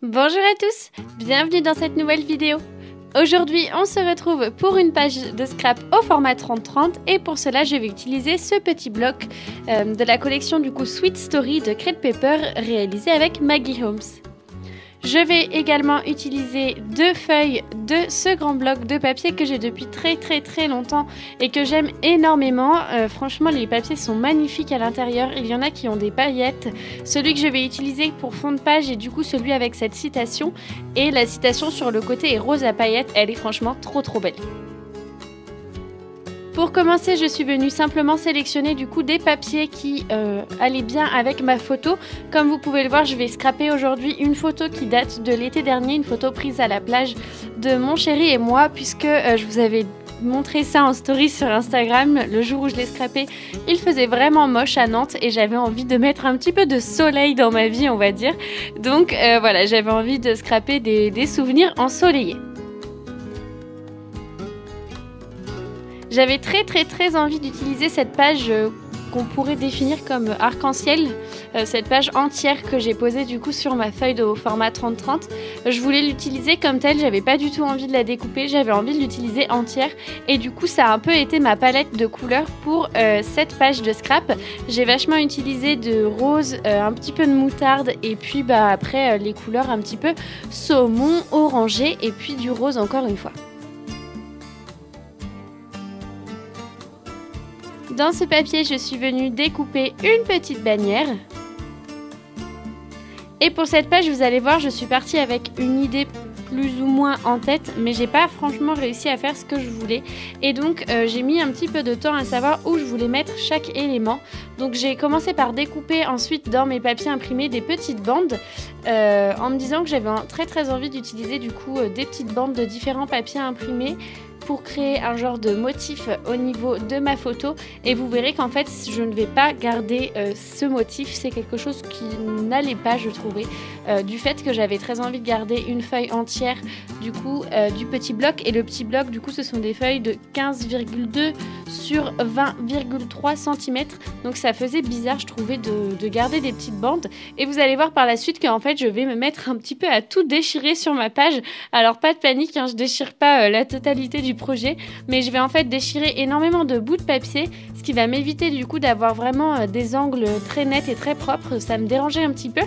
Bonjour à tous, bienvenue dans cette nouvelle vidéo. Aujourd'hui, on se retrouve pour une page de scrap au format 30-30 et pour cela, je vais utiliser ce petit bloc de la collection du coup Sweet Story de Crate Paper réalisé avec Maggie Holmes. Je vais également utiliser deux feuilles de ce grand bloc de papier que j'ai depuis très longtemps et que j'aime énormément. Franchement, les papiers sont magnifiques à l'intérieur. Il y en a qui ont des paillettes. Celui que je vais utiliser pour fond de page est du coup celui avec cette citation. Et la citation sur le côté est rose à paillettes. Elle est franchement trop belle. Pour commencer, je suis venue simplement sélectionner du coup des papiers qui allaient bien avec ma photo. Comme vous pouvez le voir, je vais scraper aujourd'hui une photo qui date de l'été dernier, une photo prise à la plage de mon chéri et moi, puisque je vous avais montré ça en story sur Instagram. Le jour où je l'ai scrapé, il faisait vraiment moche à Nantes et j'avais envie de mettre un petit peu de soleil dans ma vie, on va dire. Donc voilà, j'avais envie de scraper des souvenirs ensoleillés. J'avais très envie d'utiliser cette page qu'on pourrait définir comme arc-en-ciel, cette page entière que j'ai posée du coup sur ma feuille au format 30-30. Je voulais l'utiliser comme telle, j'avais pas du tout envie de la découper, j'avais envie de l'utiliser entière et du coup ça a un peu été ma palette de couleurs pour cette page de scrap. J'ai vachement utilisé de rose, un petit peu de moutarde et puis après les couleurs un petit peu saumon, orangé et puis du rose encore une fois. Dans ce papier, je suis venue découper une petite bannière. Et pour cette page, vous allez voir, je suis partie avec une idée plus ou moins en tête, mais j'ai pas franchement réussi à faire ce que je voulais. Et donc, j'ai mis un petit peu de temps à savoir où je voulais mettre chaque élément. Donc, j'ai commencé par découper ensuite dans mes papiers imprimés des petites bandes, en me disant que j'avais très envie d'utiliser du coup des petites bandes de différents papiers imprimés pour créer un genre de motif au niveau de ma photo et vous verrez qu'en fait je ne vais pas garder ce motif, c'est quelque chose qui n'allait pas je trouvais, du fait que j'avais très envie de garder une feuille entière du coup du petit bloc et le petit bloc du coup ce sont des feuilles de 15,2 sur 20,3 cm donc ça faisait bizarre je trouvais de garder des petites bandes et vous allez voir par la suite qu'en fait je vais me mettre un petit peu à tout déchirer sur ma page. Alors pas de panique, hein, je déchire pas la totalité du projet, mais je vais en fait déchirer énormément de bouts de papier, ce qui va m'éviter du coup d'avoir vraiment des angles très nets et très propres, ça me dérangeait un petit peu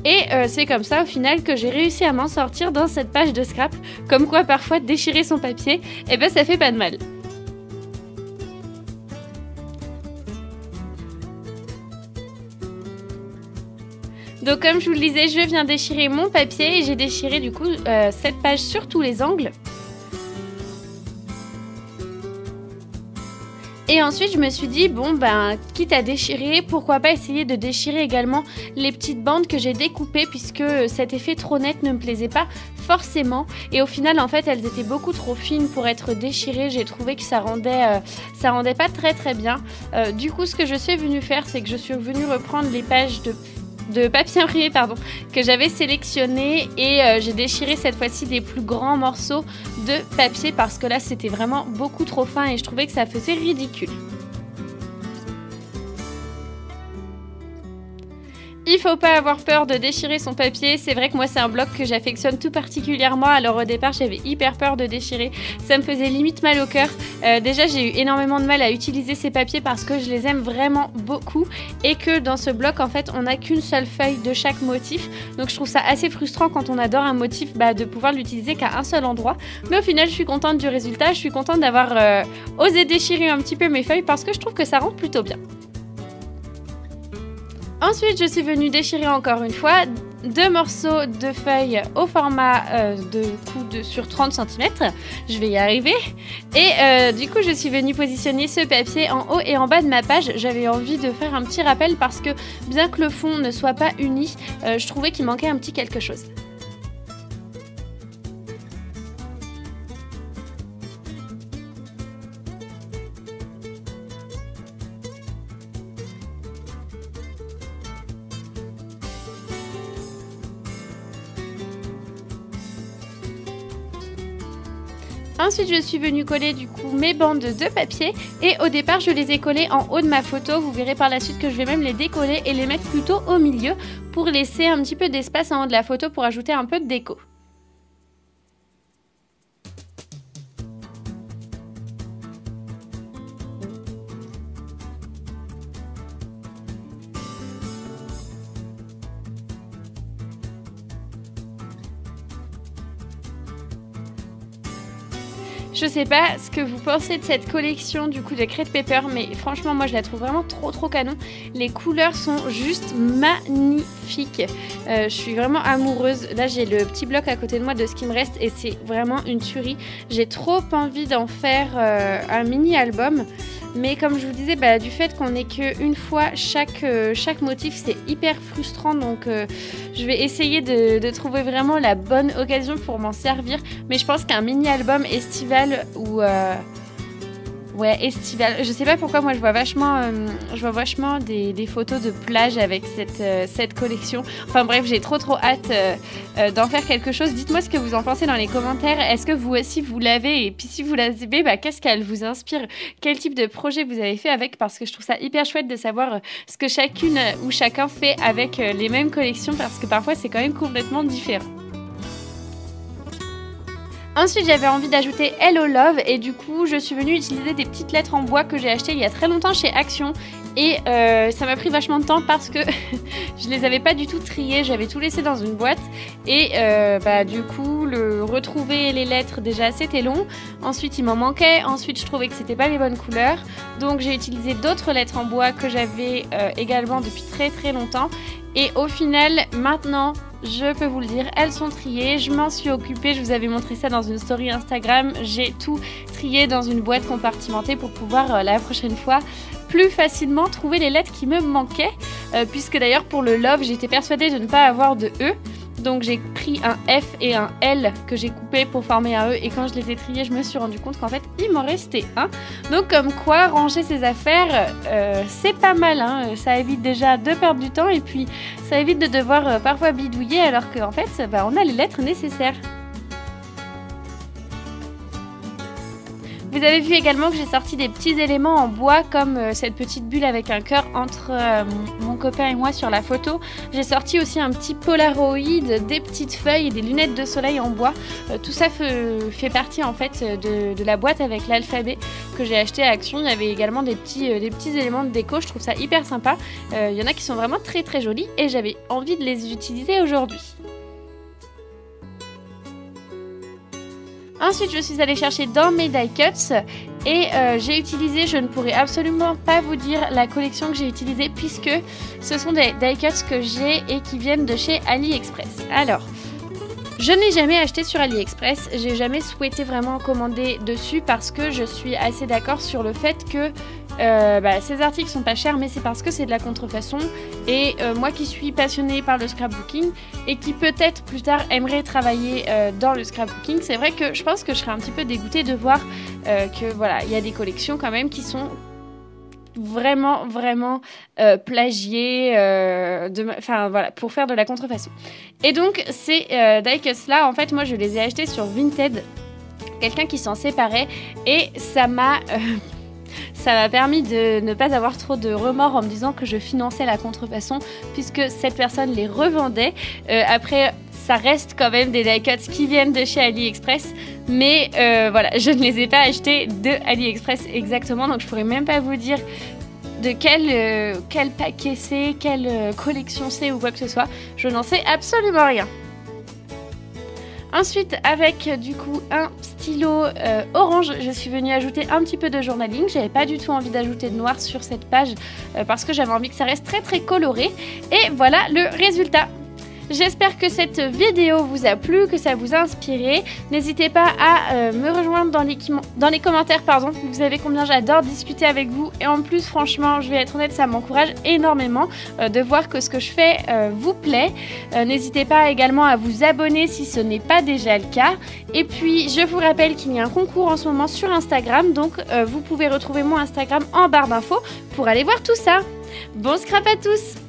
et c'est comme ça au final que j'ai réussi à m'en sortir dans cette page de scrap, comme quoi parfois déchirer son papier, et ben ça fait pas de mal. Donc comme je vous le disais, je viens déchirer mon papier et j'ai déchiré du coup cette page sur tous les angles. Et ensuite, je me suis dit, bon, quitte à déchirer, pourquoi pas essayer de déchirer également les petites bandes que j'ai découpées, puisque cet effet trop net ne me plaisait pas forcément. Et au final, en fait, elles étaient beaucoup trop fines pour être déchirées. J'ai trouvé que ça rendait pas très bien. Du coup, ce que je suis venue faire, c'est que je suis venue reprendre les pages de papier imprimé que j'avais sélectionné et j'ai déchiré cette fois-ci des plus grands morceaux de papier parce que là c'était vraiment beaucoup trop fin et je trouvais que ça faisait ridicule. Il faut pas avoir peur de déchirer son papier, c'est vrai que moi c'est un bloc que j'affectionne tout particulièrement, alors au départ j'avais hyper peur de déchirer, ça me faisait limite mal au cœur. Déjà j'ai eu énormément de mal à utiliser ces papiers parce que je les aime vraiment beaucoup et que dans ce bloc en fait on n'a qu'une seule feuille de chaque motif, donc je trouve ça assez frustrant quand on adore un motif de pouvoir l'utiliser qu'à un seul endroit, mais au final je suis contente du résultat, je suis contente d'avoir osé déchirer un petit peu mes feuilles parce que je trouve que ça rend plutôt bien. Ensuite, je suis venue déchirer encore une fois deux morceaux de feuilles au format sur 30 cm. Je vais y arriver. Et du coup, je suis venue positionner ce papier en haut et en bas de ma page. J'avais envie de faire un petit rappel parce que bien que le fond ne soit pas uni, je trouvais qu'il manquait un petit quelque chose. Ensuite, je suis venue coller du coup mes bandes de papier et au départ, je les ai collées en haut de ma photo. Vous verrez par la suite que je vais même les décoller et les mettre plutôt au milieu pour laisser un petit peu d'espace en haut de la photo pour ajouter un peu de déco. Je sais pas ce que vous pensez de cette collection du coup de Crate Paper, mais franchement moi je la trouve vraiment trop canon. Les couleurs sont juste magnifiques. Je suis vraiment amoureuse. Là j'ai le petit bloc à côté de moi de ce qui me reste et c'est vraiment une tuerie. J'ai trop envie d'en faire un mini album. Mais comme je vous disais, du fait qu'on n'ait qu'une fois chaque motif, c'est hyper frustrant. Donc je vais essayer de trouver vraiment la bonne occasion pour m'en servir. Mais je pense qu'un mini-album estival ou... ouais, estival. Je sais pas pourquoi moi je vois vachement des photos de plage avec cette collection. Enfin bref, j'ai trop hâte d'en faire quelque chose. Dites-moi ce que vous en pensez dans les commentaires. Est-ce que vous aussi vous l'avez? Et puis si vous l'avez, qu'est-ce qu'elle vous inspire? Quel type de projet vous avez fait avec? Parce que je trouve ça hyper chouette de savoir ce que chacune ou chacun fait avec les mêmes collections, parce que parfois c'est quand même complètement différent. Ensuite, j'avais envie d'ajouter Hello Love et du coup, je suis venue utiliser des petites lettres en bois que j'ai achetées il y a très longtemps chez Action. Et ça m'a pris vachement de temps parce que je les avais pas du tout triées, j'avais tout laissé dans une boîte. Et du coup, retrouver les lettres, déjà c'était long. Ensuite, il m'en manquait. Ensuite, je trouvais que c'était pas les bonnes couleurs. Donc, j'ai utilisé d'autres lettres en bois que j'avais également depuis très longtemps. Et au final, maintenant, je peux vous le dire, elles sont triées. Je m'en suis occupée, je vous avais montré ça dans une story Instagram. J'ai tout trié dans une boîte compartimentée pour pouvoir la prochaine fois plus facilement trouver les lettres qui me manquaient. Puisque d'ailleurs pour le Love, j'étais persuadée de ne pas avoir de E. Donc j'ai pris un F et un L que j'ai coupé pour former un E. Et quand je les ai triés, je me suis rendu compte qu'en fait, il m'en restait un. Donc comme quoi, ranger ses affaires, c'est pas mal. Hein. Ça évite déjà de perdre du temps et puis ça évite de devoir parfois bidouiller alors qu'en fait, on a les lettres nécessaires. Vous avez vu également que j'ai sorti des petits éléments en bois comme cette petite bulle avec un cœur entre mon copain et moi sur la photo. J'ai sorti aussi un petit Polaroid, des petites feuilles et des lunettes de soleil en bois. Tout ça fait partie en fait de la boîte avec l'alphabet que j'ai acheté à Action. Il y avait également des petits éléments de déco, je trouve ça hyper sympa. Il y en a qui sont vraiment très jolis et j'avais envie de les utiliser aujourd'hui. Ensuite, je suis allée chercher dans mes die cuts et j'ai utilisé, je ne pourrais absolument pas vous dire la collection que j'ai utilisée puisque ce sont des die cuts que j'ai et qui viennent de chez AliExpress. Alors, je n'ai jamais acheté sur AliExpress, j'ai jamais souhaité vraiment commander dessus parce que je suis assez d'accord sur le fait que ces articles sont pas chers, mais c'est parce que c'est de la contrefaçon. Et moi qui suis passionnée par le scrapbooking et qui peut-être plus tard aimerait travailler dans le scrapbooking, c'est vrai que je pense que je serais un petit peu dégoûtée de voir que voilà, il y a des collections quand même qui sont vraiment plagiées pour faire de la contrefaçon. Et donc ces die cuts là, en fait moi je les ai achetés sur Vinted, quelqu'un qui s'en séparait, et ça m'a permis de ne pas avoir trop de remords en me disant que je finançais la contrefaçon puisque cette personne les revendait. Après, ça reste quand même des die cuts qui viennent de chez AliExpress, mais voilà, je ne les ai pas achetés de AliExpress exactement, donc je pourrais même pas vous dire de quel paquet c'est, quelle collection c'est ou quoi que ce soit. Je n'en sais absolument rien. Ensuite, avec du coup un stylo orange, je suis venue ajouter un petit peu de journaling. J'avais pas du tout envie d'ajouter de noir sur cette page parce que j'avais envie que ça reste très coloré. Et voilà le résultat. J'espère que cette vidéo vous a plu, que ça vous a inspiré. N'hésitez pas à me rejoindre dans les commentaires. Vous savez combien j'adore discuter avec vous. Et en plus, franchement, je vais être honnête, ça m'encourage énormément de voir que ce que je fais vous plaît. N'hésitez pas également à vous abonner si ce n'est pas déjà le cas. Et puis, je vous rappelle qu'il y a un concours en ce moment sur Instagram. Donc, vous pouvez retrouver mon Instagram en barre d'infos pour aller voir tout ça. Bon scrap à tous!